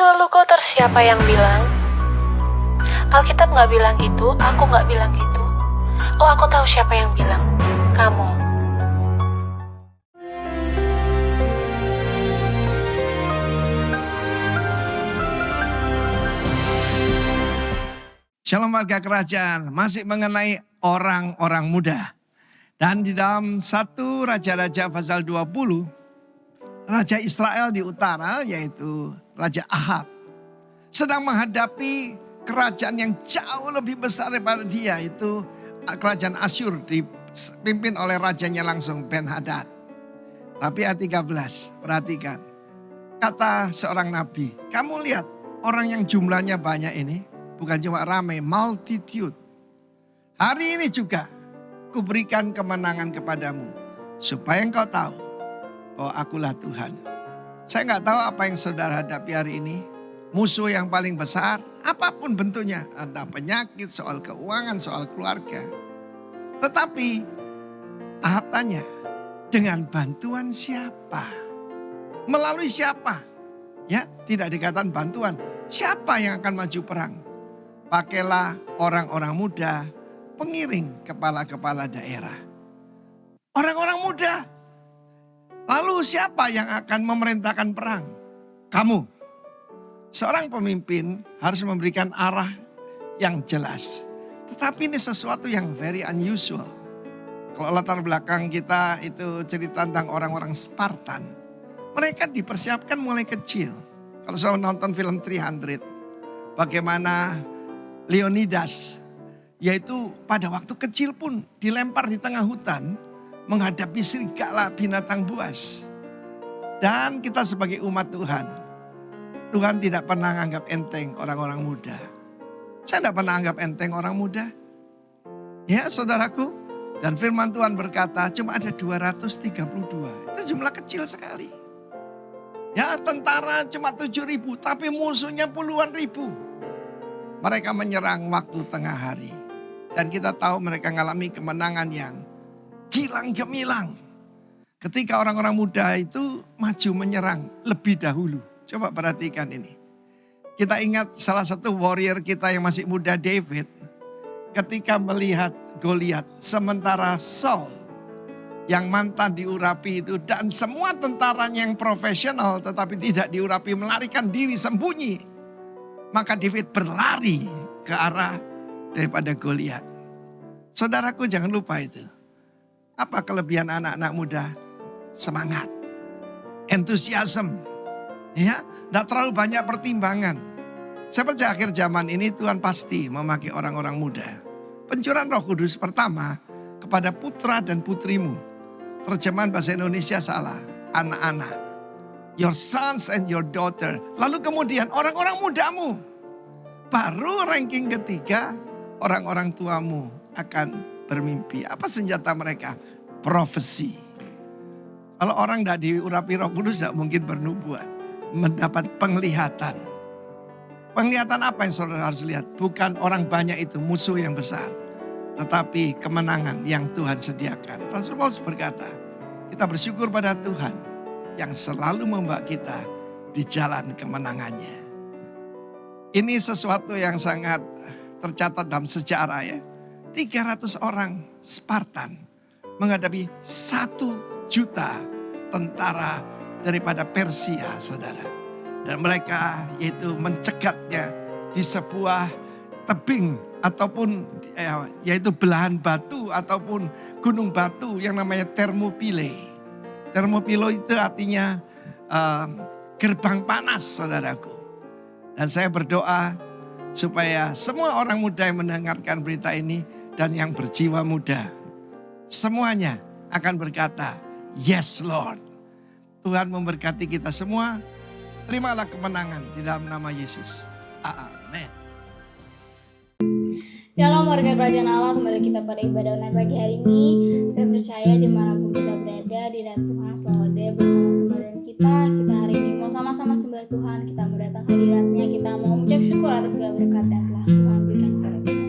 Lalu kau siapa yang bilang? Alkitab gak bilang itu, aku gak bilang itu. Oh, aku tahu siapa yang bilang. Kamu. Shalom warga kerajaan, masih mengenai orang-orang muda. Dan di dalam 1 Raja-Raja pasal 20, Raja Israel di utara yaitu Raja Ahab sedang menghadapi kerajaan yang jauh lebih besar daripada dia, itu kerajaan Asyur dipimpin oleh rajanya langsung Ben-Hadad. Tapi ayat 13, perhatikan. Kata seorang nabi, kamu lihat orang yang jumlahnya banyak ini, bukan cuma ramai, multitude. Hari ini juga kuberikan kemenangan kepadamu, supaya engkau tahu bahwa akulah Tuhan. Saya nggak tahu apa yang saudara hadapi hari ini. Musuh yang paling besar, apapun bentuknya. Ada penyakit, soal keuangan, soal keluarga. Tetapi Ahab tanya, dengan bantuan siapa? Melalui siapa? Ya, tidak dikatakan bantuan. Siapa yang akan maju perang? Pakailah orang-orang muda, pengiring kepala-kepala daerah. Orang-orang muda. Lalu siapa yang akan memerintahkan perang? Kamu. Seorang pemimpin harus memberikan arah yang jelas. Tetapi ini sesuatu yang very unusual. Kalau latar belakang kita itu cerita tentang orang-orang Spartan. Mereka dipersiapkan mulai kecil. Kalau saya nonton film 300. Bagaimana Leonidas, yaitu pada waktu kecil pun dilempar di tengah hutan. Menghadapi serigala binatang buas. Dan kita sebagai umat Tuhan tidak pernah anggap enteng orang-orang muda. Saya tidak pernah anggap enteng orang muda. Ya saudaraku. Dan firman Tuhan berkata cuma ada 232. Itu jumlah kecil sekali. Ya tentara cuma 7.000 tapi musuhnya puluhan ribu. Mereka menyerang waktu tengah hari. Dan kita tahu mereka mengalami kemenangan yang gilang gemilang. Ketika orang-orang muda itu maju menyerang lebih dahulu. Coba perhatikan ini. Kita ingat salah satu warrior kita yang masih muda, David. Ketika melihat Goliat, sementara Saul yang mantan diurapi itu dan semua tentaranya yang profesional tetapi tidak diurapi melarikan diri sembunyi. Maka David berlari ke arah daripada Goliat. Saudaraku jangan lupa itu. Apa kelebihan anak-anak muda? Semangat, entusiasme. Ya, tidak terlalu banyak pertimbangan. Saya percaya akhir zaman ini Tuhan pasti memakai orang-orang muda. Pencurahan Roh Kudus pertama kepada putra dan putrimu. Terjemahan bahasa Indonesia salah, anak-anak. Your sons and your daughter. Lalu kemudian orang-orang mudamu. Baru ranking ketiga, orang-orang tuamu akan bermimpi. Apa senjata mereka? Profesi. Kalau orang tidak diurapi Roh Kudus tidak mungkin bernubuat. Mendapat penglihatan. Penglihatan apa yang saudara harus lihat? Bukan orang banyak itu musuh yang besar. Tetapi kemenangan yang Tuhan sediakan. Rasul Paulus berkata, kita bersyukur pada Tuhan yang selalu membawa kita di jalan kemenangannya. Ini sesuatu yang sangat tercatat dalam sejarah ya. 300 orang Spartan menghadapi 1 juta tentara daripada Persia, saudara. Dan mereka yaitu mencegatnya di sebuah tebing ataupun yaitu belahan batu ataupun gunung batu yang namanya Thermopylae. Thermopylae itu artinya gerbang panas, saudaraku. Dan saya berdoa supaya semua orang muda yang mendengarkan berita ini dan yang berjiwa muda, semuanya akan berkata, yes Lord. Tuhan memberkati kita semua. Terimalah kemenangan di dalam nama Yesus. Amin. Shalom warga kerajaan Allah, kembali kita pada ibadah online pagi hari ini. Saya percaya dimanapun kita berada, di dalam Tuhan selalu ada bersama-sama dengan kita. Kita hari ini mau sama-sama sembah Tuhan, kita mau datang hadiratnya, kita mau mengucap syukur atas segala berkat yang telah Tuhan berikan kepada kita.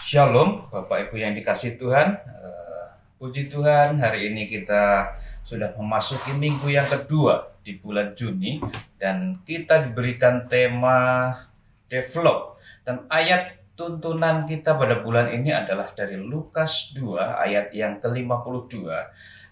Shalom, Bapak Ibu yang dikasihi Tuhan. Puji Tuhan, hari ini kita sudah memasuki minggu yang kedua di bulan Juni dan kita diberikan tema develop. Dan ayat tuntunan kita pada bulan ini adalah dari Lukas 2 ayat yang ke-52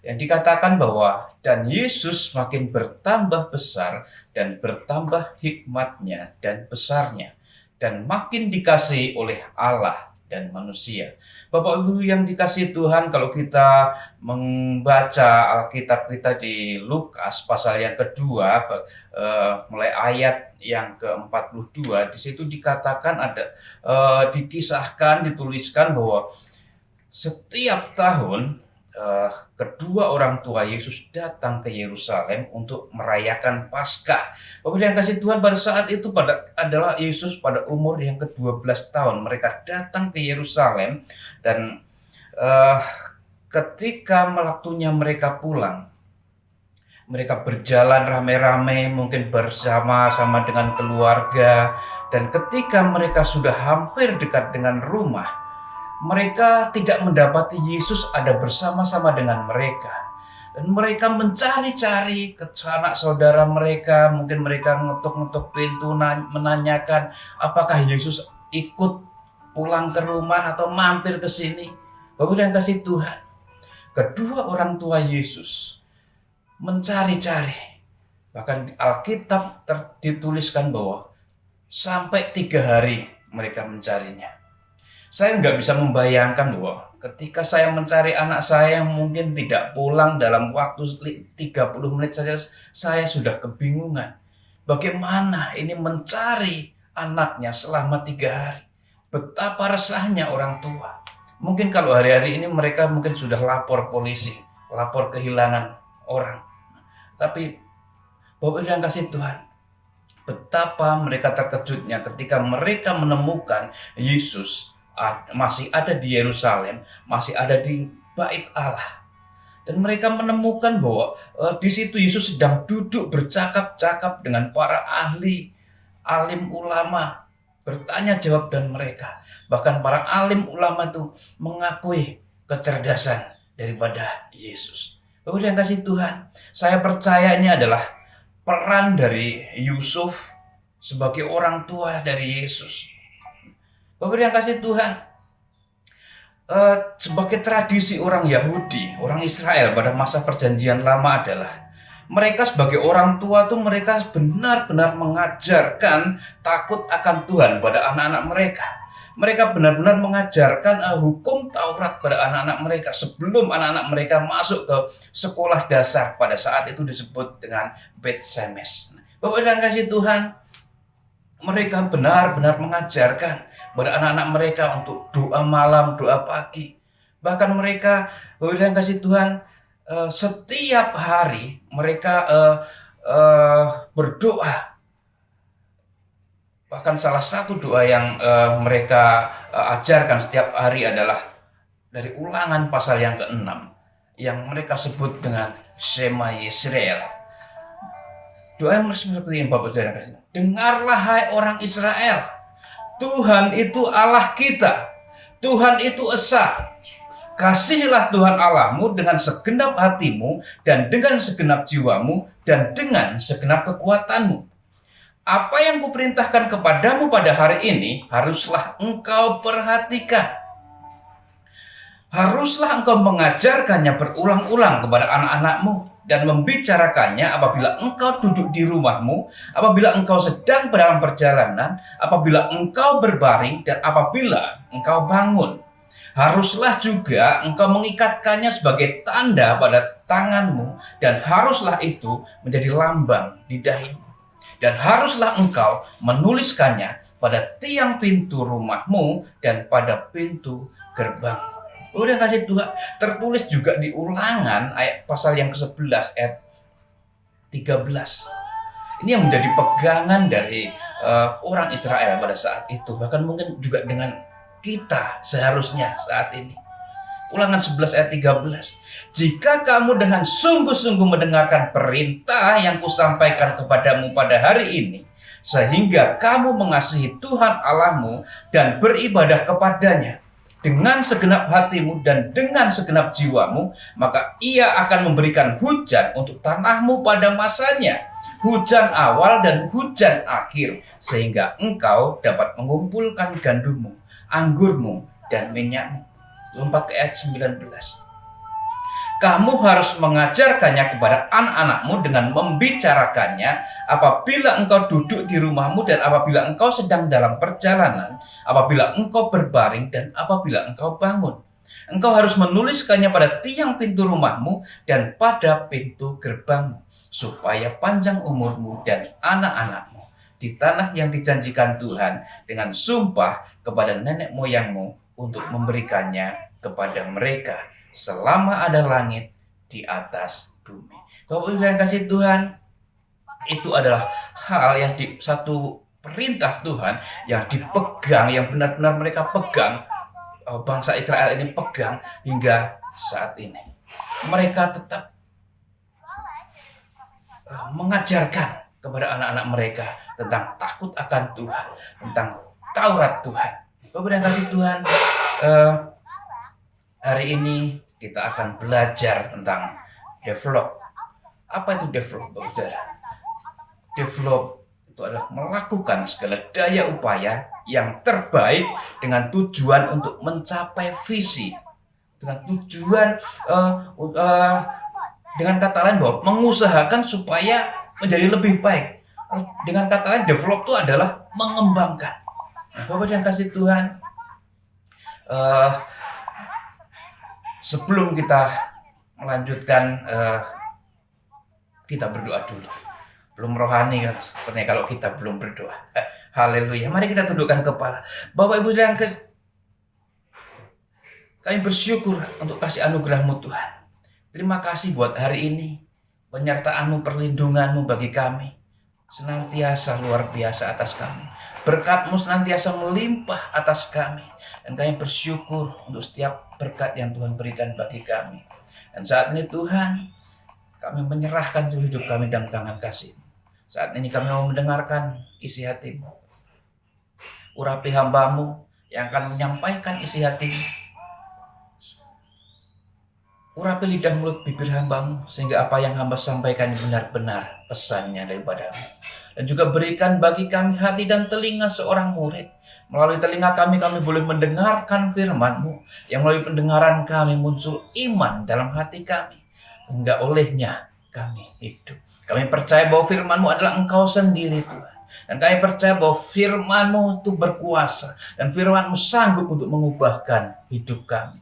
yang dikatakan bahwa dan Yesus makin bertambah besar dan bertambah hikmatnya dan besarnya dan makin dikasihi oleh Allah dan manusia. Bapak Ibu yang dikasihi Tuhan, kalau kita membaca Alkitab kita di Lukas pasal yang kedua, mulai ayat yang ke-42, di situ dikatakan ada, dikisahkan, dituliskan bahwa setiap tahun kedua orang tua Yesus datang ke Yerusalem untuk merayakan Paskah. Bapak yang kasih Tuhan, pada saat itu adalah Yesus pada umur yang ke-12 tahun. Mereka datang ke Yerusalem dan ketika waktunya mereka pulang, mereka berjalan rame-rame, mungkin bersama-sama dengan keluarga, dan ketika mereka sudah hampir dekat dengan rumah, mereka tidak mendapati Yesus ada bersama-sama dengan mereka. Dan mereka mencari-cari ke sanak saudara mereka. Mungkin mereka ngetuk-ngetuk pintu menanyakan apakah Yesus ikut pulang ke rumah atau mampir ke sini. Bapak yang kasih Tuhan, kedua orang tua Yesus mencari-cari. Bahkan Alkitab dituliskan bahwa sampai 3 hari mereka mencarinya. Saya nggak bisa membayangkan bahwa ketika saya mencari anak saya yang mungkin tidak pulang dalam waktu 30 menit saja, saya sudah kebingungan. Bagaimana ini mencari anaknya selama 3 hari? Betapa resahnya orang tua. Mungkin kalau hari-hari ini mereka mungkin sudah lapor polisi, lapor kehilangan orang. Tapi Bapak yang kasih Tuhan, betapa mereka terkejutnya ketika mereka menemukan Yesus masih ada di Yerusalem, masih ada di Bait Allah. Dan mereka menemukan bahwa di situ Yesus sedang duduk bercakap-cakap dengan para ahli, alim ulama, bertanya jawab dan mereka. Bahkan para alim ulama itu mengakui kecerdasan daripada Yesus. Bapak yang kasih Tuhan, saya percaya ini adalah peran dari Yusuf sebagai orang tua dari Yesus. Bapak yang kasih Tuhan, sebagai tradisi orang Yahudi, orang Israel pada masa perjanjian lama adalah mereka sebagai orang tua tuh mereka benar-benar mengajarkan takut akan Tuhan pada anak-anak mereka. Mereka benar-benar mengajarkan hukum Taurat pada anak-anak mereka sebelum anak-anak mereka masuk ke sekolah dasar, pada saat itu disebut dengan Bet Semes. Bapak yang kasih Tuhan, mereka benar-benar mengajarkan pada anak-anak mereka untuk doa malam, doa pagi. Bahkan mereka, Bapak yang kasih Tuhan, setiap hari mereka berdoa. Bahkan salah satu doa yang mereka ajarkan setiap hari adalah dari Ulangan pasal yang ke-6 yang mereka sebut dengan Shema Yisrael. Doa yang seperti ini, Bapak Saudara kasih. Dengarlah hai orang Israel, Tuhan itu Allah kita, Tuhan itu esa. Kasihilah Tuhan Allahmu dengan segenap hatimu dan dengan segenap jiwamu dan dengan segenap kekuatanmu. Apa yang kuperintahkan kepadamu pada hari ini haruslah engkau perhatikan. Haruslah engkau mengajarkannya berulang-ulang kepada anak-anakmu dan membicarakannya apabila engkau duduk di rumahmu, apabila engkau sedang dalam perjalanan, apabila engkau berbaring, dan apabila engkau bangun. Haruslah juga engkau mengikatkannya sebagai tanda pada tanganmu, dan haruslah itu menjadi lambang di dahimu. Dan haruslah engkau menuliskannya pada tiang pintu rumahmu dan pada pintu gerbang. Udah kasih Tuhan, tertulis juga di Ulangan ayat pasal yang ke-11 ayat 13. Ini yang menjadi pegangan dari orang Israel pada saat itu, bahkan mungkin juga dengan kita seharusnya saat ini. Ulangan 11 ayat 13. Jika kamu dengan sungguh-sungguh mendengarkan perintah yang kusampaikan kepadamu pada hari ini, sehingga kamu mengasihi Tuhan Allahmu dan beribadah kepadanya, dengan segenap hatimu dan dengan segenap jiwamu, maka Ia akan memberikan hujan untuk tanahmu pada masanya, hujan awal dan hujan akhir, sehingga engkau dapat mengumpulkan gandummu, anggurmu, dan minyakmu. Lompat ke ayat 19. Kamu harus mengajarkannya kepada anak-anakmu dengan membicarakannya apabila engkau duduk di rumahmu dan apabila engkau sedang dalam perjalanan, apabila engkau berbaring dan apabila engkau bangun. Engkau harus menuliskannya pada tiang pintu rumahmu dan pada pintu gerbangmu, supaya panjang umurmu dan anak-anakmu di tanah yang dijanjikan Tuhan dengan sumpah kepada nenek moyangmu untuk memberikannya kepada mereka selama ada langit di atas bumi. Bapak Ibu yang kasih Tuhan, itu adalah hal yang satu perintah Tuhan yang dipegang, yang benar-benar mereka pegang, bangsa Israel ini pegang hingga saat ini. Mereka tetap mengajarkan kepada anak-anak mereka tentang takut akan Tuhan, tentang Taurat Tuhan. Bapak yang kasih Tuhan, hari ini kita akan belajar tentang develop. Apa itu develop, Bapak Saudara? Develop itu adalah melakukan segala daya upaya yang terbaik dengan tujuan untuk mencapai visi. Dengan tujuan, dengan kata lain bahwa mengusahakan supaya menjadi lebih baik. Dengan kata lain, develop itu adalah mengembangkan. Nah, Bapak yang kasih Tuhan, sebelum kita melanjutkan, kita berdoa dulu. Belum rohani kan, sepertinya kalau kita belum berdoa. Haleluya. Mari kita tundukkan kepala. Bapak Ibu yang kami bersyukur untuk kasih anugerah-Mu Tuhan. Terima kasih buat hari ini. Penyertaan-Mu, perlindungan-Mu bagi kami senantiasa luar biasa atas kami. Berkat-Mu senantiasa melimpah atas kami. Dan kami bersyukur untuk setiap berkat yang Tuhan berikan bagi kami. Dan saat ini Tuhan, kami menyerahkan seluruh hidup kami dalam tangan kasih-Mu. Saat ini kami mau mendengarkan isi hati-Mu. Urapi hamba-Mu yang akan menyampaikan isi hati-Mu. Urapi lidah mulut bibir hamba-Mu, sehingga apa yang hamba sampaikan benar-benar pesannya daripada-Mu. Dan juga berikan bagi kami hati dan telinga seorang murid. Melalui telinga kami boleh mendengarkan firman-Mu. Yang melalui pendengaran kami muncul iman dalam hati kami. Hingga olehnya kami hidup. Kami percaya bahwa firman-Mu adalah Engkau sendiri Tuhan. Dan kami percaya bahwa firman-Mu itu berkuasa. Dan firman-Mu sanggup untuk mengubahkan hidup kami.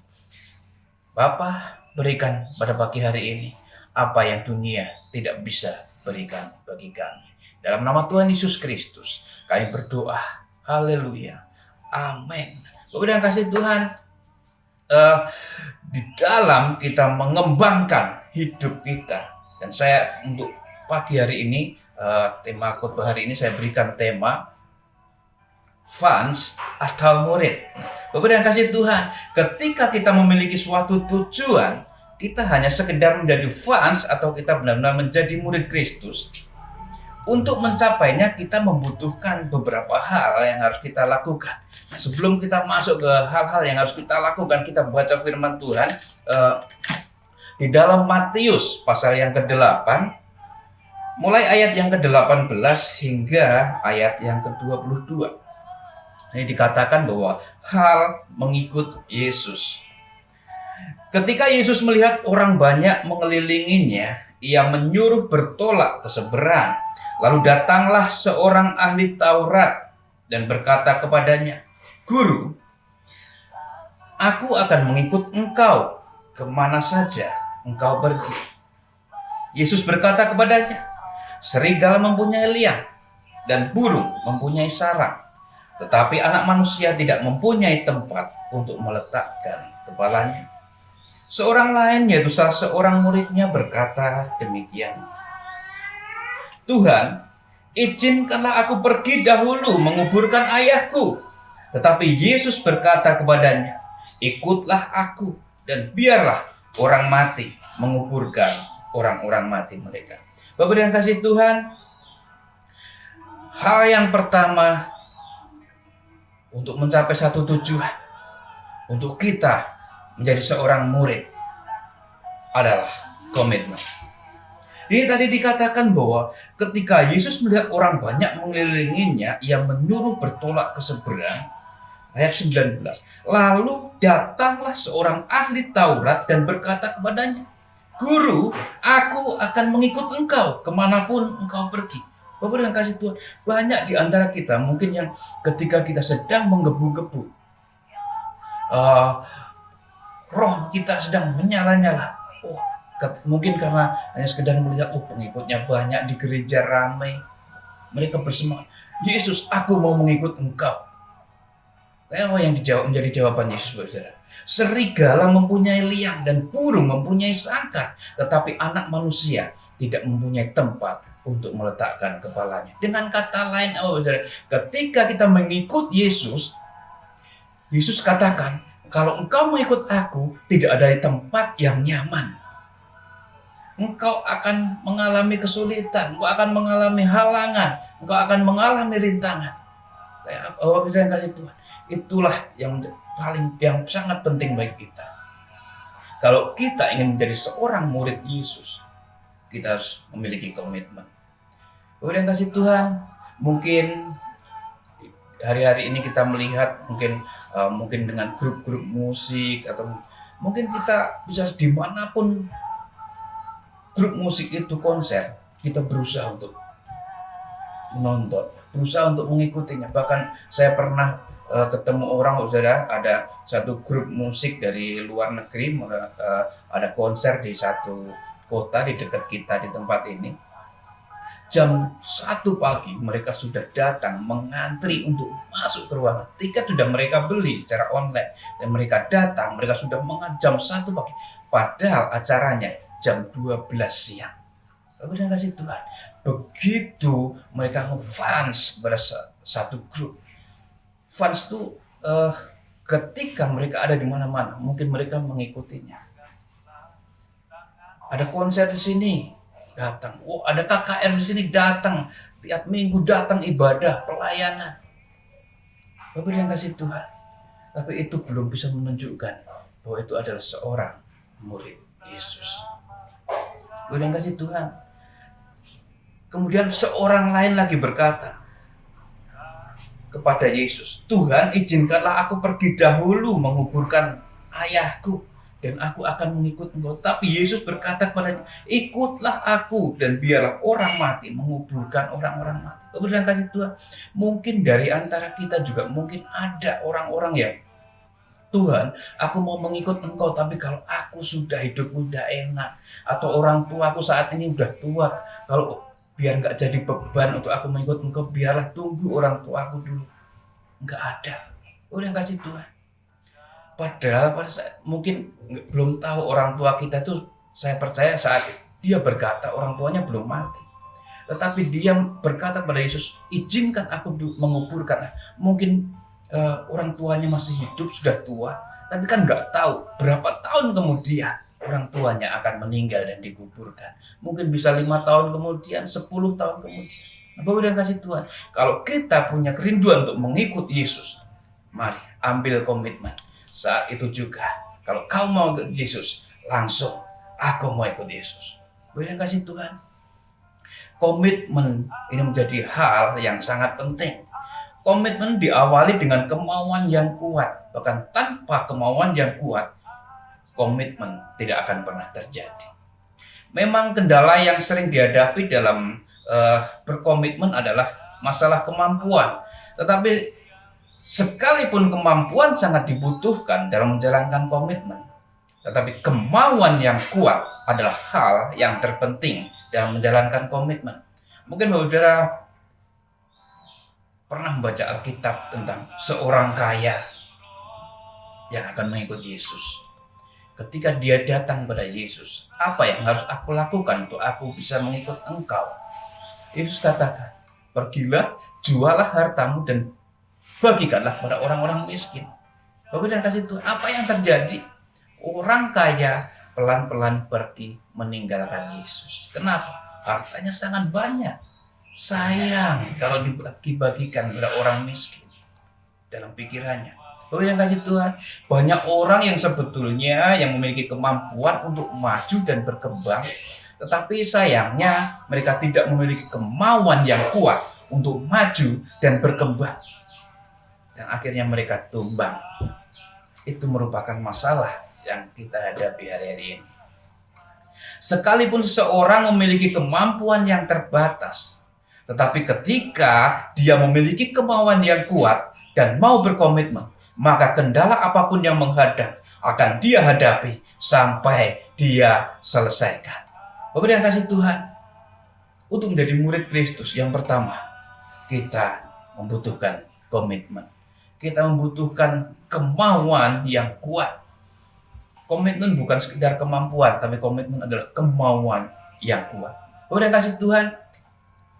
Bapa, berikan pada pagi hari ini apa yang dunia tidak bisa berikan bagi kami. Dalam nama Tuhan Yesus Kristus, kami berdoa. Haleluya. Amin. Bapak yang kasih Tuhan, di dalam kita mengembangkan hidup kita. Dan saya untuk pagi hari ini, tema khotbah hari ini saya berikan tema fans atau murid. Bapak yang kasih Tuhan, ketika kita memiliki suatu tujuan, kita hanya sekedar menjadi fans atau kita benar-benar menjadi murid Kristus. Untuk mencapainya kita membutuhkan beberapa hal yang harus kita lakukan. Nah, sebelum kita masuk ke hal-hal yang harus kita lakukan, kita baca firman Tuhan di dalam Matius pasal yang ke-8, mulai ayat yang ke-18 hingga ayat yang ke-22. Ini dikatakan bahwa hal mengikut Yesus. Ketika Yesus melihat orang banyak mengelilinginya, Ia menyuruh bertolak ke seberang. Lalu datanglah seorang ahli Taurat dan berkata kepadanya, "Guru, aku akan mengikut engkau kemana saja engkau pergi." Yesus berkata kepadanya, "Serigala mempunyai liang dan burung mempunyai sarang, tetapi anak manusia tidak mempunyai tempat untuk meletakkan kepalanya." Seorang lain, yaitu salah seorang muridnya, berkata demikian, "Tuhan, izinkanlah aku pergi dahulu menguburkan ayahku." Tetapi Yesus berkata kepadanya, "Ikutlah aku dan biarlah orang mati menguburkan orang-orang mati mereka." Bapak yang kasih Tuhan, hal yang pertama untuk mencapai satu tujuan, untuk kita menjadi seorang murid adalah komitmen. Ini tadi dikatakan bahwa ketika Yesus melihat orang banyak mengelilinginya, ia menyuruh bertolak ke seberang. Ayat 19. Lalu datanglah seorang ahli Taurat dan berkata kepadanya, Guru, aku akan mengikut engkau kemanapun engkau pergi. Bapak dan kasih Tuhan, banyak di antara kita mungkin yang ketika kita sedang menggebu-gebu, roh kita sedang menyala-nyala. Mungkin karena hanya sekedar melihat pengikutnya banyak di gereja ramai, mereka bersemangat, Yesus, aku mau mengikut engkau. Apa yang menjadi jawaban Yesus, saudara? Serigala mempunyai liang dan burung mempunyai sangkar, tetapi anak manusia tidak mempunyai tempat untuk meletakkan kepalanya. Dengan kata lain, saudara, ketika kita mengikut Yesus, Yesus katakan, kalau engkau mengikut aku, tidak ada tempat yang nyaman. Engkau akan mengalami kesulitan, engkau akan mengalami halangan, engkau akan mengalami rintangan. Bapak dan kasih Tuhan, itulah yang sangat penting bagi kita. Kalau kita ingin menjadi seorang murid Yesus, kita harus memiliki komitmen. Bapak dan kasih Tuhan, mungkin hari-hari ini kita melihat mungkin dengan grup-grup musik, atau mungkin kita bisa dimanapun grup musik itu konser, kita berusaha untuk menonton, berusaha untuk mengikutinya. Bahkan saya pernah ketemu orang, saudara, ada satu grup musik dari luar negeri, ada konser di satu kota di dekat kita di tempat ini. Jam 1 pagi mereka sudah datang mengantri untuk masuk ke ruangan. Tiket sudah mereka beli secara online dan mereka datang, mereka sudah jam 1 pagi. Padahal acaranya jam 12 siang. Saudara dan kasih Tuhan, begitu mereka ngefans pada satu grup. Fans itu ketika mereka ada di mana-mana, mungkin mereka mengikutinya. Ada konser di sini, datang. Ada KKR di sini, datang. Tiap minggu datang ibadah, pelayanan. Bapak yang kasih Tuhan. Tapi itu belum bisa menunjukkan bahwa itu adalah seorang murid Yesus. Bapak yang kasih Tuhan. Kemudian seorang lain lagi berkata kepada Yesus, Tuhan, izinkanlah aku pergi dahulu menguburkan ayahku, dan aku akan mengikut engkau. Tapi Yesus berkata kepadanya, ikutlah aku dan biarlah orang mati menguburkan orang-orang mati. Kemudian kasih Tuhan, mungkin dari antara kita juga mungkin ada orang-orang yang, Tuhan, aku mau mengikut engkau, tapi kalau aku sudah hidup udah enak, atau orang tuaku saat ini udah tua, kalau biar nggak jadi beban untuk aku mengikut engkau, biarlah tunggu orang tuaku dulu. Nggak ada. Udah kasih Tuhan. Padahal pada saat mungkin belum tahu orang tua kita tuh, saya percaya saat dia berkata orang tuanya belum mati. Tetapi dia berkata pada Yesus, izinkan aku menguburkan. Mungkin orang tuanya masih hidup, sudah tua, tapi kan nggak tahu berapa tahun kemudian orang tuanya akan meninggal dan dikuburkan. Mungkin bisa 5 tahun kemudian, 10 tahun kemudian. Bapak dan kasih Tuhan, kalau kita punya kerinduan untuk mengikut Yesus, mari ambil komitmen. Saat itu juga, kalau kau mau ikut Yesus, langsung aku mau ikut Yesus. Bapak dan kasih Tuhan, komitmen ini menjadi hal yang sangat penting. Komitmen diawali dengan kemauan yang kuat. Bahkan tanpa kemauan yang kuat, komitmen tidak akan pernah terjadi. Memang kendala yang sering dihadapi dalam berkomitmen adalah masalah kemampuan. Tetapi sekalipun kemampuan sangat dibutuhkan dalam menjalankan komitmen, tetapi kemauan yang kuat adalah hal yang terpenting dalam menjalankan komitmen. Mungkin saudara pernah membaca Alkitab tentang seorang kaya yang akan mengikut Yesus. Ketika dia datang pada Yesus, apa yang harus aku lakukan untuk aku bisa mengikut engkau? Yesus katakan, pergilah, jualah hartamu dan bagikanlah pada orang-orang miskin. Bapak dan kasih Tuhan, apa yang terjadi? Orang kaya pelan-pelan pergi meninggalkan Yesus. Kenapa? Hartanya sangat banyak. Sayang kalau dibagi-bagikan pada orang miskin. Dalam pikirannya, Bapak yang kasih Tuhan, banyak orang yang sebetulnya yang memiliki kemampuan untuk maju dan berkembang, tetapi sayangnya mereka tidak memiliki kemauan yang kuat untuk maju dan berkembang. Dan akhirnya mereka tumbang. Itu merupakan masalah yang kita hadapi hari-hari ini. Sekalipun seseorang memiliki kemampuan yang terbatas, tetapi ketika dia memiliki kemauan yang kuat dan mau berkomitmen, maka kendala apapun yang menghadang akan dia hadapi sampai dia selesaikan. Bapak yang kasih Tuhan, untuk menjadi murid Kristus yang pertama, kita membutuhkan komitmen. Kita membutuhkan kemauan yang kuat. Komitmen bukan sekedar kemampuan, tapi komitmen adalah kemauan yang kuat. Bapak yang kasih Tuhan,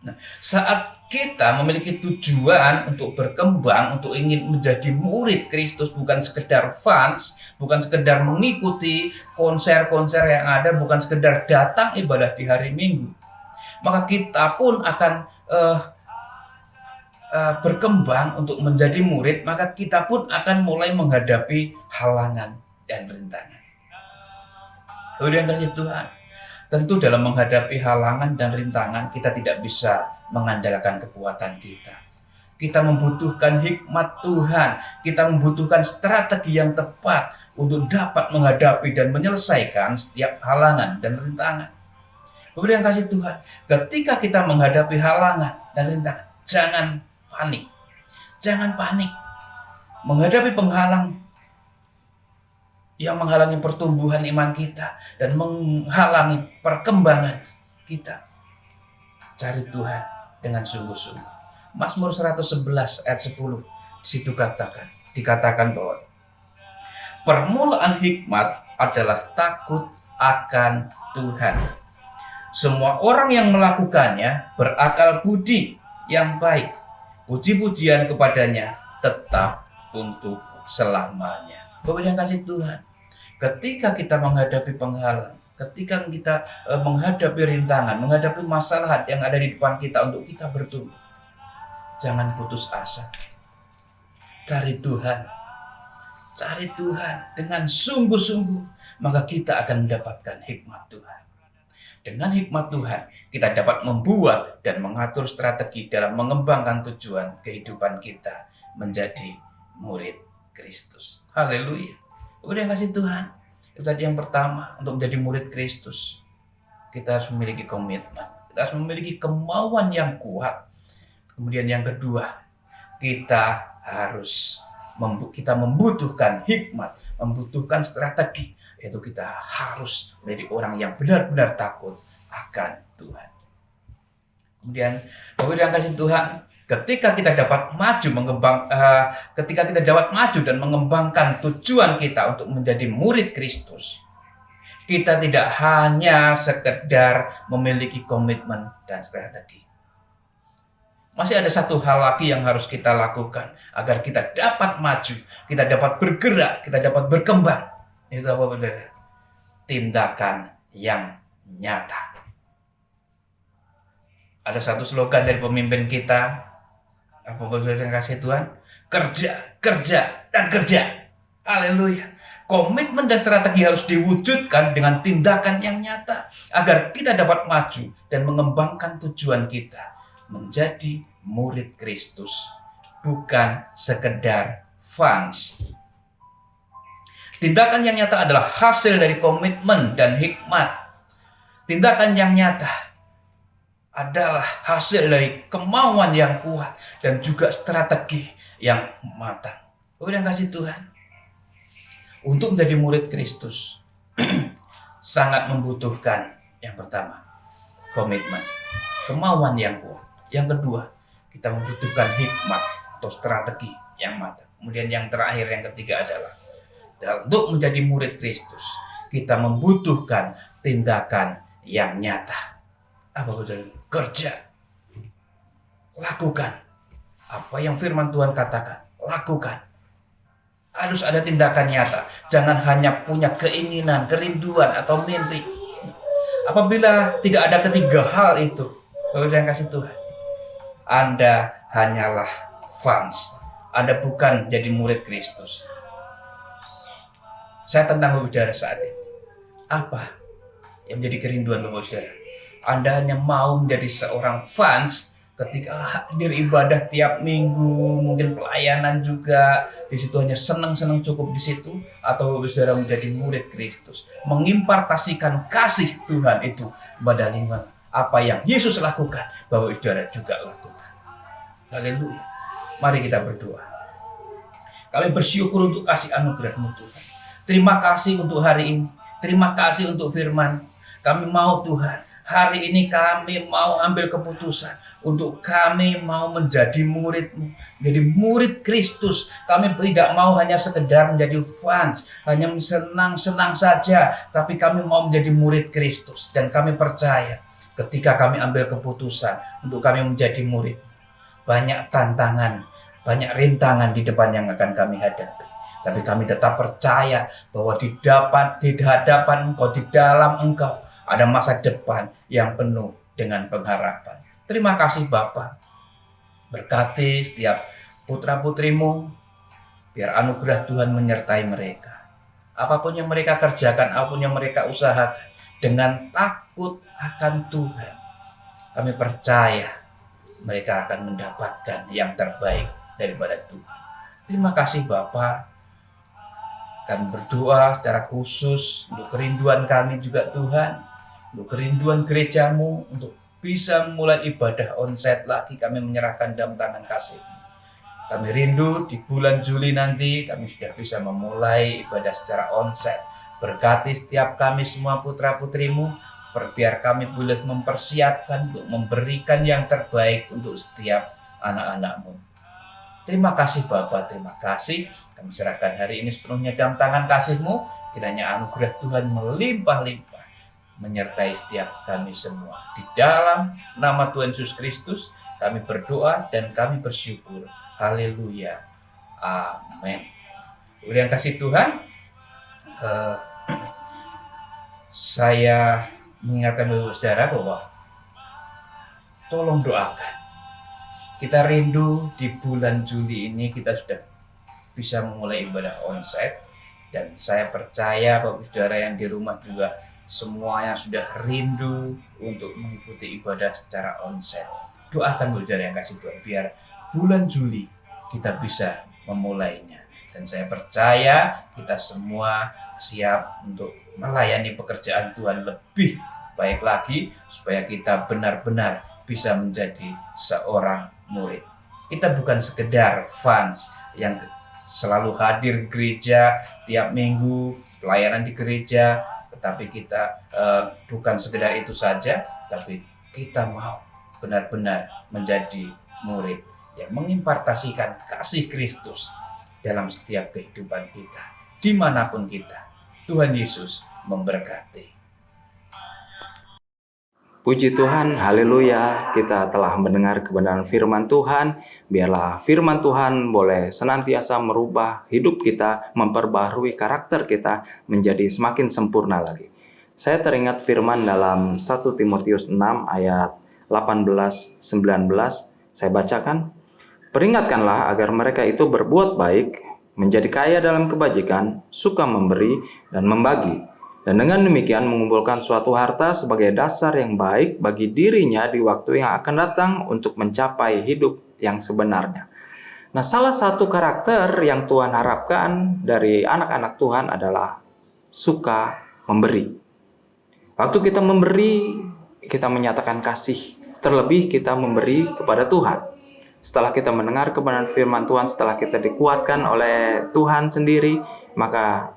nah, saat kita memiliki tujuan untuk berkembang, untuk ingin menjadi murid Kristus, bukan sekedar fans, bukan sekedar mengikuti konser-konser yang ada, bukan sekedar datang ibadah di hari Minggu, maka kita pun akan berkembang untuk menjadi murid, maka kita pun akan mulai menghadapi halangan dan rintangan. Oleh kasih Tuhan, tentu dalam menghadapi halangan dan rintangan kita tidak bisa mengandalkan kekuatan kita. Kita membutuhkan hikmat Tuhan, kita membutuhkan strategi yang tepat untuk dapat menghadapi dan menyelesaikan setiap halangan dan rintangan. Bapak yang kasih Tuhan, ketika kita menghadapi halangan dan rintangan, jangan panik. Jangan panik. Menghadapi penghalang yang menghalangi pertumbuhan iman kita dan menghalangi perkembangan kita. Cari Tuhan dengan sungguh-sungguh. Mazmur 111 ayat 10 di situ dikatakan bahwa permulaan hikmat adalah takut akan Tuhan. Semua orang yang melakukannya berakal budi yang baik. Puji-pujian kepadanya tetap untuk selamanya. Bapak yang kasih Tuhan, ketika kita menghadapi penghalang, ketika kita menghadapi rintangan, menghadapi masalah yang ada di depan kita untuk kita bertumbuh, jangan putus asa. Cari Tuhan dengan sungguh-sungguh, maka kita akan mendapatkan hikmat Tuhan. Dengan hikmat Tuhan, kita dapat membuat dan mengatur strategi dalam mengembangkan tujuan kehidupan kita menjadi murid Kristus. Haleluya. Udah kasih Tuhan. Itu tadi yang pertama, untuk menjadi murid Kristus, kita harus memiliki komitmen. Kita harus memiliki kemauan yang kuat. Kemudian yang kedua, kita membutuhkan hikmat, membutuhkan strategi. Yaitu kita harus menjadi orang yang benar-benar takut akan Tuhan. Kemudian, Bapak yang kasih Tuhan, ketika kita dapat maju dan mengembangkan tujuan kita untuk menjadi murid Kristus, kita tidak hanya sekedar memiliki komitmen dan strategi. Masih ada satu hal lagi yang harus kita lakukan agar kita dapat maju, kita dapat bergerak, kita dapat berkembang. Itu apa benar? Tindakan yang nyata. Ada satu slogan dari pemimpin kita, apa benar yang kasih Tuhan? Kerja, kerja, dan kerja. Haleluya. Komitmen dan strategi harus diwujudkan dengan tindakan yang nyata agar kita dapat maju dan mengembangkan tujuan kita menjadi murid Kristus, bukan sekedar fans. Tindakan yang nyata adalah hasil dari komitmen dan hikmat. Tindakan yang nyata adalah hasil dari kemauan yang kuat dan juga strategi yang matang. Bapak yang kasih Tuhan, untuk menjadi murid Kristus sangat membutuhkan yang pertama, komitmen, kemauan yang kuat. Yang kedua, kita membutuhkan hikmat atau strategi yang matang. Kemudian yang terakhir, yang ketiga adalah untuk menjadi murid Kristus, kita membutuhkan tindakan yang nyata. Apa betul? Kerja. Lakukan. Apa yang firman Tuhan katakan, lakukan. Harus ada tindakan nyata. Jangan hanya punya keinginan, kerinduan, atau mimpi. Apabila tidak ada ketiga hal itu, Bapak yang kasih Tuhan, Anda hanyalah fans. Anda bukan jadi murid Kristus. Saya tentang Bapak Saudara saat ini. Apa yang menjadi kerinduan Bapak Saudara? Anda hanya mau menjadi seorang fans ketika hadir ibadah tiap minggu, mungkin pelayanan juga, di situ hanya senang-senang cukup di situ, atau Bapak Saudara menjadi murid Kristus, mengimpartasikan kasih Tuhan itu kepada lingkungan. Apa yang Yesus lakukan, Bapak Saudara juga lakukan. Haleluya. Mari kita berdoa. Kami bersyukur untuk kasih anugerah-Mu Tuhan. Terima kasih untuk hari ini. Terima kasih untuk firman. Kami mau Tuhan, hari ini kami mau ambil keputusan untuk kami mau menjadi murid-Mu, menjadi murid Kristus. Kami tidak mau hanya sekedar menjadi fans, hanya senang-senang saja, tapi kami mau menjadi murid Kristus. Dan kami percaya ketika kami ambil keputusan untuk kami menjadi murid, banyak tantangan, banyak rintangan di depan yang akan kami hadapi. Tapi kami tetap percaya bahwa di hadapan Engkau, di dalam Engkau, ada masa depan yang penuh dengan pengharapan. Terima kasih Bapa. Berkati setiap putra-putrimu, biar anugerah Tuhan menyertai mereka. Apapun yang mereka kerjakan, apapun yang mereka usahakan, dengan takut akan Tuhan, kami percaya mereka akan mendapatkan yang terbaik daripada Tuhan. Terima kasih Bapa. Kami berdoa secara khusus untuk kerinduan kami juga Tuhan, untuk kerinduan gereja-Mu, untuk bisa mulai ibadah onsite lagi. Kami menyerahkan dalam tangan kasih-Mu. Kami rindu di bulan Juli nanti kami sudah bisa memulai ibadah secara onsite. Berkati setiap kami semua putra-putrimu, biar kami boleh mempersiapkan untuk memberikan yang terbaik untuk setiap anak-anak-Mu. Terima kasih Bapa, terima kasih. Kami serahkan hari ini sepenuhnya dalam tangan kasih-Mu. Kiranya anugerah Tuhan melimpah-limpah menyertai setiap kami semua. Di dalam nama Tuhan Yesus Kristus kami berdoa dan kami bersyukur. Haleluya. Amin. Yang kasih Tuhan, saya mengingatkan Bapak Saudara bahwa tolong doakan. Kita rindu di bulan Juli ini kita sudah bisa memulai ibadah onsite, dan saya percaya Bapak Saudara yang di rumah juga semuanya sudah rindu untuk mengikuti ibadah secara onsite. Doakan Bapak Saudara yang kasih Tuhan biar bulan Juli kita bisa memulainya, dan saya percaya kita semua siap untuk melayani pekerjaan Tuhan lebih baik lagi supaya kita benar-benar bisa menjadi seorang murid. Kita bukan sekedar fans yang selalu hadir gereja tiap minggu, pelayanan di gereja, tetapi kita bukan sekedar itu saja, tapi kita mau benar-benar menjadi murid yang mengimpartasikan kasih Kristus dalam setiap kehidupan kita, dimanapun kita. Tuhan Yesus memberkati. Puji Tuhan, haleluya, kita telah mendengar kebenaran firman Tuhan. Biarlah firman Tuhan boleh senantiasa merubah hidup kita, memperbaharui karakter kita menjadi semakin sempurna lagi. Saya teringat firman dalam 1 Timotius 6 ayat 18-19, saya bacakan. Peringatkanlah agar mereka itu berbuat baik, menjadi kaya dalam kebajikan, suka memberi dan membagi. Dan dengan demikian mengumpulkan suatu harta sebagai dasar yang baik bagi dirinya di waktu yang akan datang untuk mencapai hidup yang sebenarnya. Nah, salah satu karakter yang Tuhan harapkan dari anak-anak Tuhan adalah suka memberi. Waktu kita memberi, kita menyatakan kasih. Terlebih kita memberi kepada Tuhan. Setelah kita mendengar kebenaran firman Tuhan, setelah kita dikuatkan oleh Tuhan sendiri, maka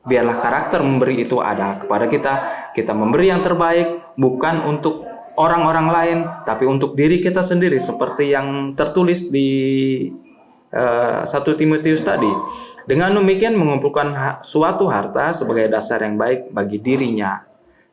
biarlah karakter memberi itu ada kepada kita. Kita memberi yang terbaik, bukan untuk orang-orang lain, tapi untuk diri kita sendiri. Seperti yang tertulis di 1 Timotius tadi. Dengan demikian mengumpulkan suatu harta sebagai dasar yang baik bagi dirinya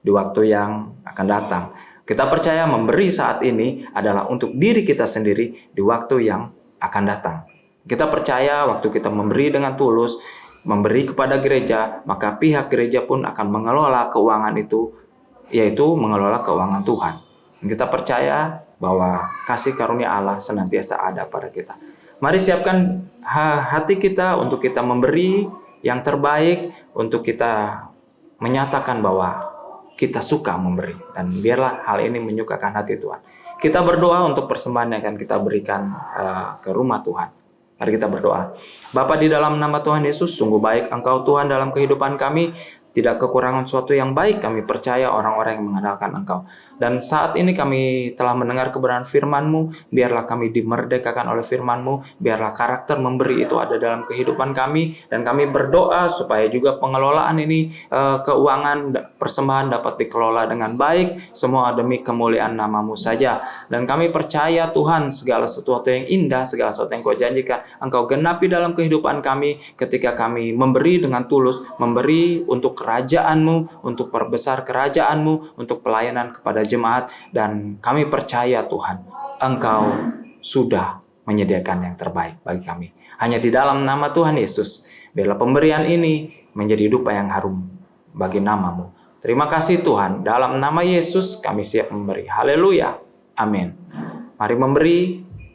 di waktu yang akan datang. Kita percaya memberi saat ini adalah untuk diri kita sendiri di waktu yang akan datang. Kita percaya waktu kita memberi dengan tulus, memberi kepada gereja, maka pihak gereja pun akan mengelola keuangan itu, yaitu mengelola keuangan Tuhan. Kita percaya bahwa kasih karunia Allah senantiasa ada pada kita. Mari siapkan hati kita untuk kita memberi yang terbaik, untuk kita menyatakan bahwa kita suka memberi. Dan biarlah hal ini menyukakan hati Tuhan. Kita berdoa untuk persembahan yang akan kita berikan ke rumah Tuhan. Mari kita berdoa. Bapa, di dalam nama Tuhan Yesus, sungguh baik Engkau Tuhan dalam kehidupan kami. Tidak kekurangan suatu yang baik, kami percaya orang-orang yang mengandalkan Engkau. Dan saat ini kami telah mendengar kebenaran firman-Mu, biarlah kami dimerdekakan oleh firman-Mu, biarlah karakter memberi itu ada dalam kehidupan kami, dan kami berdoa supaya juga pengelolaan ini, keuangan, persembahan dapat dikelola dengan baik, semua demi kemuliaan nama-Mu saja. Dan kami percaya Tuhan, segala sesuatu yang indah, segala sesuatu yang Kau janjikan, Engkau genapi dalam kehidupan kami, ketika kami memberi dengan tulus, memberi untuk kerajaan-Mu, untuk perbesar kerajaan-Mu, untuk pelayanan kepada jemaat. Dan kami percaya Tuhan, Engkau sudah menyediakan yang terbaik bagi kami. Hanya di dalam nama Tuhan Yesus, biarlah pemberian ini menjadi dupa yang harum bagi nama-Mu. Terima kasih Tuhan, dalam nama Yesus kami siap memberi. Haleluya, amin. Mari memberi,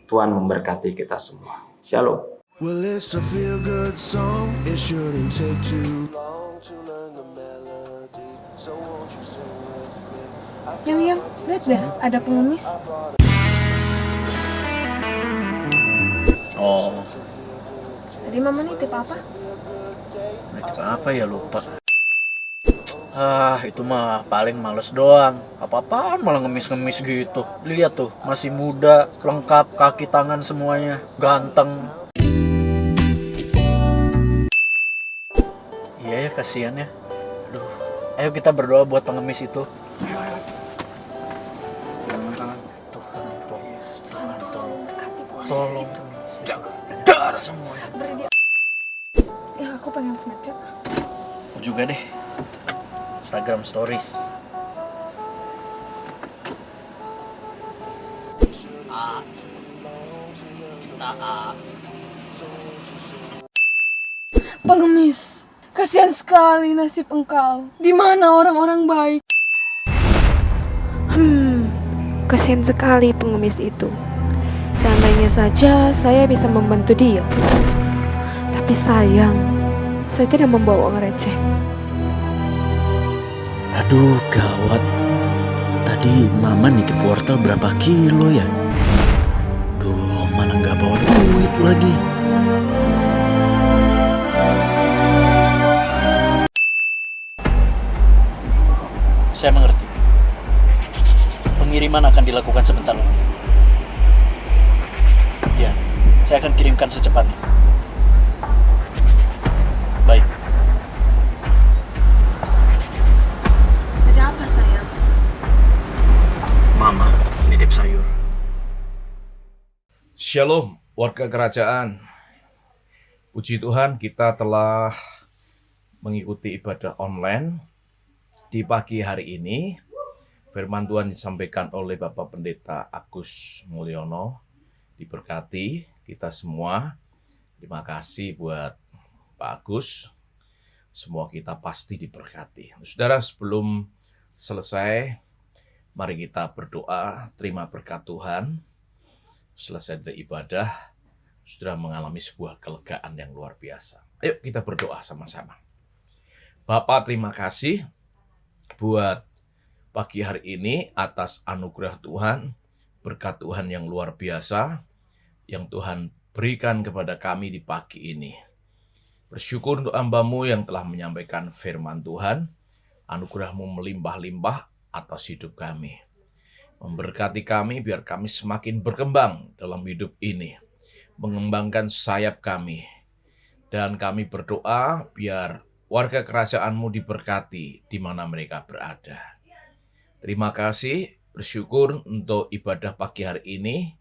Tuhan memberkati kita semua. Shalom. Well, it's a feel-good song. It shouldn't take too long to learn the melody. So won't you sing with me? Yang, lihat dah, ada pengemis. Oh, Tadi mama nitip apa? nitip apa ya, lupa. Itu mah paling males doang. Apa-apaan malah ngemis-ngemis gitu. Lihat tuh, masih muda, lengkap, kaki tangan semuanya, ganteng. Iya ya, kasihan ya. Aduh, ayo kita berdoa buat pengemis itu. Tuhan, Tuhan Yesus, Tuhan, tolong. Jangan semuanya. Beri dia. Ya aku pengen Snapchat. Aku juga deh. Instagram Stories. Pengemis, kasihan sekali nasib engkau. Di mana orang-orang baik? Kasihan sekali pengemis itu. Seandainya saja saya bisa membantu dia. Tapi sayang, saya tidak membawa uang receh. Aduh, gawat. Tadi mama nitip wortel berapa kilo ya? Duh, mana nggak bawa duit lagi. Saya mengerti. Pengiriman akan dilakukan sebentar lagi. Ya, saya akan kirimkan secepatnya. Baik. Ada apa sayang? Mama, nitip sayur. Shalom, warga kerajaan. Puji Tuhan, kita telah mengikuti ibadah online di pagi hari ini. Firman Tuhan disampaikan oleh Bapak Pendeta Agus Mulyono. Diberkati kita semua. Terima kasih buat Pak Agus. Semua kita pasti diberkati. Saudara, sebelum selesai, mari kita berdoa, terima berkat Tuhan. Selesai dari ibadah, sudah mengalami sebuah kelegaan yang luar biasa. Ayo kita berdoa sama-sama. Bapak, terima kasih buat pagi hari ini atas anugerah Tuhan, berkat Tuhan yang luar biasa, yang Tuhan berikan kepada kami di pagi ini. Bersyukur untuk hamba-Mu yang telah menyampaikan firman Tuhan, anugerah-Mu melimpah-limpah atas hidup kami. Memberkati kami biar kami semakin berkembang dalam hidup ini, mengembangkan sayap kami. Dan kami berdoa biar warga kerajaan-Mu diberkati di mana mereka berada. Terima kasih, bersyukur untuk ibadah pagi hari ini.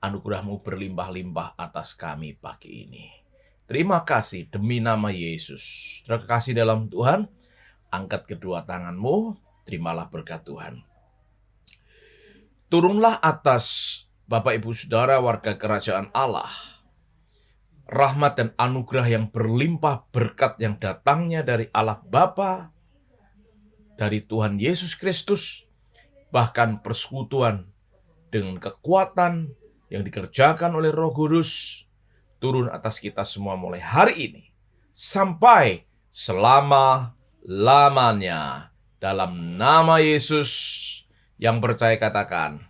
Anugerah-Mu berlimpah-limpah atas kami pagi ini. Terima kasih demi nama Yesus. Terima kasih dalam Tuhan. Angkat kedua tangan-Mu, terimalah berkat Tuhan. Turunlah atas Bapak Ibu Saudara warga kerajaan Allah. Rahmat dan anugerah yang berlimpah, berkat yang datangnya dari Allah Bapa, dari Tuhan Yesus Kristus, bahkan persekutuan dengan kekuatan yang dikerjakan oleh Roh Kudus, turun atas kita semua mulai hari ini sampai selama-lamanya. Dalam nama Yesus yang percaya katakan,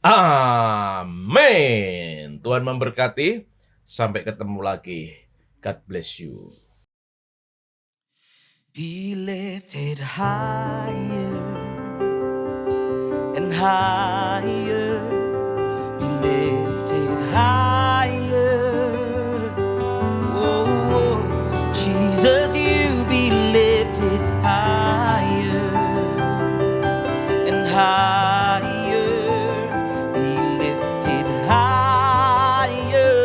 amin. Tuhan memberkati. Sampai ketemu lagi. God bless you. Be lifted higher and higher. Be lifted higher. Oh, Jesus, you be lifted higher and higher. Be lifted higher.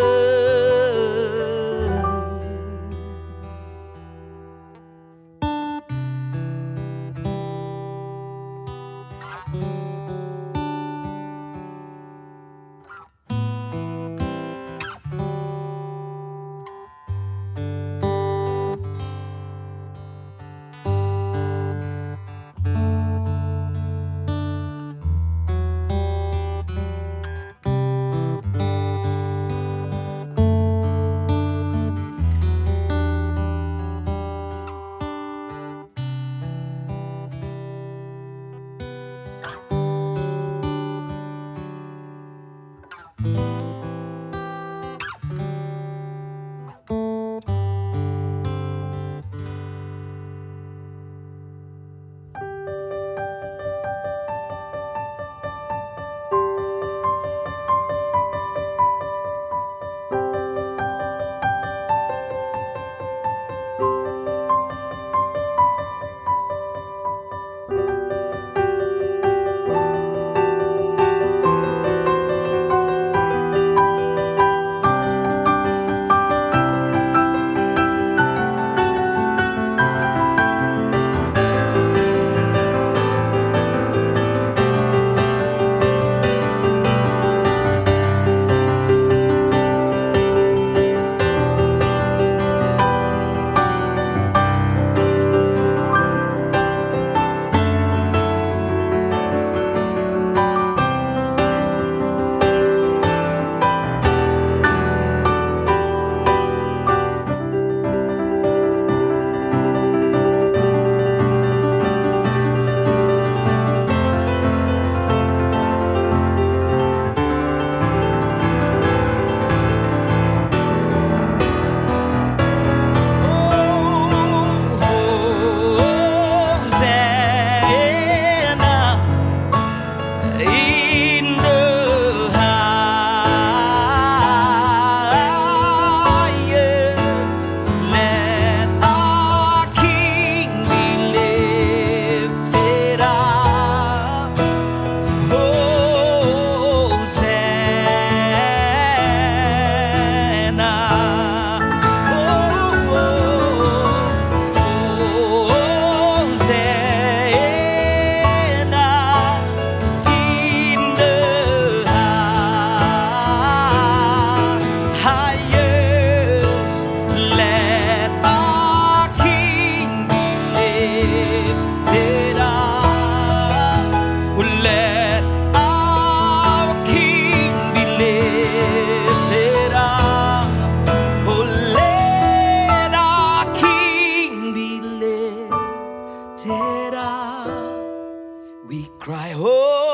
We cry, oh.